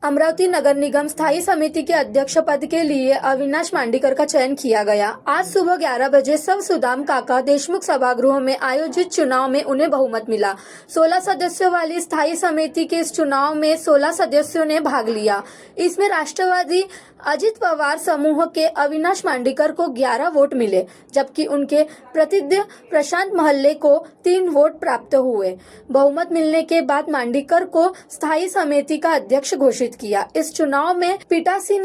अमरावती नगर निगम स्थायी समिति के अध्यक्ष पद के लिए अविनाश मांडीकर का चयन किया गया। आज सुबह 11 बजे सब सुदाम काका देशमुख सभागृह में आयोजित चुनाव में उन्हें बहुमत मिला। 16 सदस्यों वाली स्थायी समिति के इस चुनाव में 16 सदस्यों ने भाग लिया। इसमें राष्ट्रवादी अजित पवार समूह के अविनाश मांडीकर को 11 वोट मिले, जबकि उनके प्रतिद्वंदी प्रशांत महल्ले को 3 वोट प्राप्त हुए। बहुमत मिलने के बाद मांडीकर को स्थायी समिति का अध्यक्ष घोषित किया। इस चुनाव में पीठासीन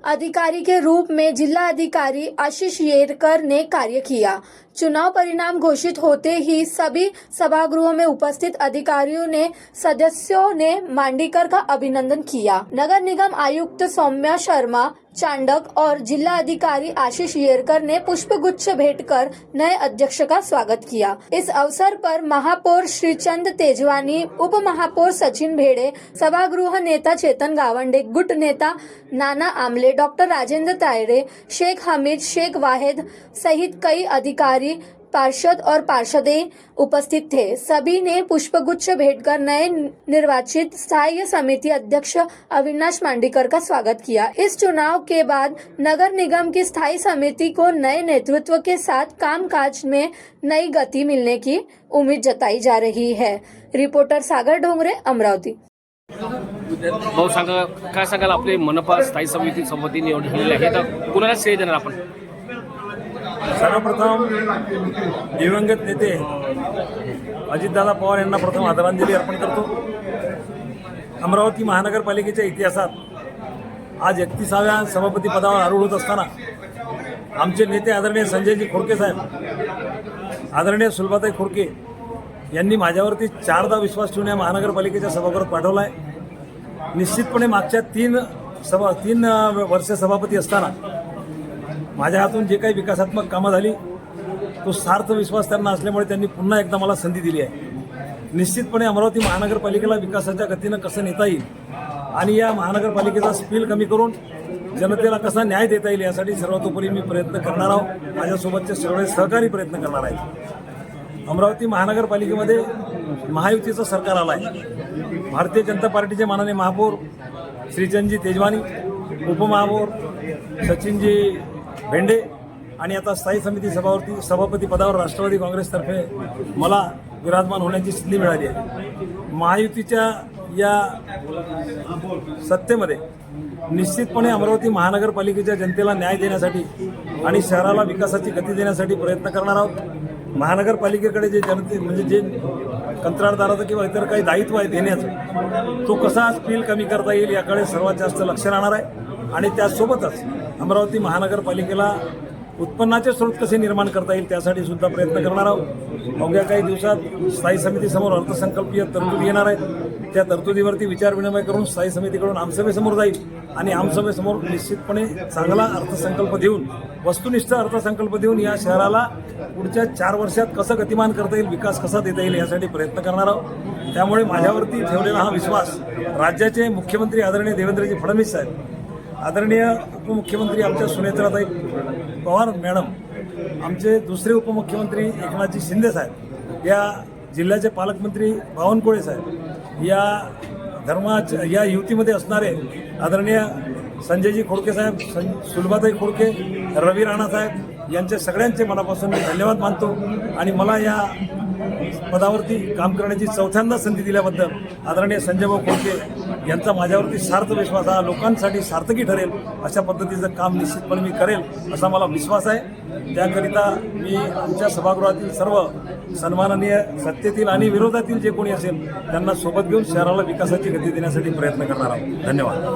अधिकारी के रूप में जिला अधिकारी आशीष येरकर ने कार्य किया। चुनाव परिणाम घोषित होते ही सभी सभागृहों में उपस्थित अधिकारियों ने सदस्यों ने मांडीकर का अभिनंदन किया। नगर निगम आयुक्त सौम्या शर्मा चांडक और जिला अधिकारी आशीष येरकर ने पुष्पगुच्छ भेंटकर नए अध्यक्ष का स्वागत किया। इस अवसर पर महापौर श्रीचंद तेजवानी, उप महापौर सचिन भेड़े, सभागृह नेता चेतन गावंडे, गुट नेता नाना आमले, डॉक्टर राजेंद्र तायरे, शेख हमीद, शेख वाहिद सहित कई अधिकारी, पार्षद और पार्षदें उपस्थित थे। सभी ने पुष्पगुच्छ भेंटकर नए निर्वाचित स्थायी समिति अध्यक्ष अविनाश मांडीकर का स्वागत किया। इस चुनाव के बाद नगर निगम की स्थायी समिति को नए नेतृत्व के साथ कामकाज में नई गति मिलने की उम्मीद जताई जा रही है। रिपोर्टर सागर डोंगरे, अमरावती। भाऊ सांगा, काय सांगाल आपले मनपा स्थायी समिती सभापती निवड झालेले आहे, तर कुणाला श्रेय देणार आपण? सर्वप्रथम दिवंगत नेते अजितदादा पवार यांना प्रथम आदरांजली अर्पण करतो। अमरावती महानगरपालिकेच्या इतिहासात आज 31व्या सभापती पदावर आरूढ होत असताना आमचे नेते आदरणीय संजयजी खोडके साहेब, आदरणीय सुलभाताई खोडके यांनी माझ्यावरती 4दा विश्वास ठेवून या महानगरपालिकेच्या सभागृहात पाठवला आहे। निश्चितपणे मागच्या 3 वर्ष सभापती असताना माझ्या हातून जे काही विकासात्मक कामं झाली तो सार्थ विश्वास त्यांना असल्यामुळे त्यांनी पुन्हा एकदा मला संधी दिली आहे। निश्चितपणे अमरावती महानगरपालिकेला विकासाच्या गतीनं कसं नेता येईल आणि या महानगरपालिकेचा स्पील कमी करून जनतेला कसा न्याय देता येईल यासाठी सर्वतोपरी मी प्रयत्न करणार आहोत। माझ्यासोबतचे सगळे सहकारी प्रयत्न करणार आहेत। अमरावती महानगरपालिकेमध्ये महायुतीचं सरकार आलं आहे। भारतीय जनता पार्टीचे माननीय महापौर श्रीचंदजी तेजवानी, उपमहापौर सचिनजी भेंडे आणि आता स्थायी समिती सभापती पदावर राष्ट्रवादी काँग्रेसतर्फे मला विराजमान होण्याची संधी मिळाली आहे। महायुतीच्या या सत्तेमध्ये निश्चितपणे अमरावती महानगरपालिकेच्या जनतेला न्याय देण्यासाठी आणि शहराला विकासाची गती देण्यासाठी प्रयत्न करणार आहोत। महानगरपालिकेकडे जे म्हणजे जे कंत्राटदाराचं किंवा इतर काही दायित्व आहे देण्याचं, तो कसा स्पील कमी करता येईल याकडे सर्वात जास्त लक्ष राहणार आहे आणि त्यासोबतच अमरावती महानगरपालिकेला उत्पन्नाचे स्रोत कसे निर्माण करता येईल त्यासाठी सुद्धा प्रयत्न करणार आहोत। अवघ्या काही दिवसात स्थायी समितीसमोर अर्थसंकल्पीय तरतुदी येणार आहेत। त्या तरतुदीवरती विचारविनिमय करून स्थायी समितीकडून आमसभेसमोर जाईल आणि आमसभेसमोर निश्चितपणे चांगला अर्थसंकल्प देऊन, वस्तुनिष्ठ अर्थसंकल्प देऊन या शहराला पुढच्या 4 वर्षात कसं गतिमान करता येईल, विकास कसा देता येईल यासाठी प्रयत्न करणार आहोत। त्यामुळे माझ्यावरती ठेवलेला हा विश्वास राज्याचे मुख्यमंत्री आदरणीय देवेंद्रजी फडणवीस साहेब, आदरणीय उपमुख्यमंत्री आमच्या सुनेत्राताई पवार मॅडम, आमचे दुसरे उपमुख्यमंत्री एकनाथजी शिंदे साहेब, या जिल्ह्याचे पालकमंत्री बावनकुळे साहेब, या युतीमध्ये असणारे आदरणीय संजयजी खोडके साहेब, सुलभाताई खोडके, रवी राणा साहेब यांचे सगळ्यांचे मनापासून मी धन्यवाद मानतो आणि मला या पदावरती काम करण्याची 4थ्यांदा संधी दिल्याबद्दल आदरणीय संजयभाऊ खोडके यांचा माझ्यावरती सार्थ विश्वास, हा लोकांसाठी सार्थकी ठरेल अशा पद्धतीचं काम निश्चितपणे मी करेल असा मला विश्वास आहे। त्याकरिता मी आमच्या सभागृहातील सर्व सन्माननीय सत्तेतील आणि विरोधातील जे कोणी असेल त्यांना सोबत घेऊन शहराला विकासाची गती देण्यासाठी प्रयत्न करणार आहोत। धन्यवाद।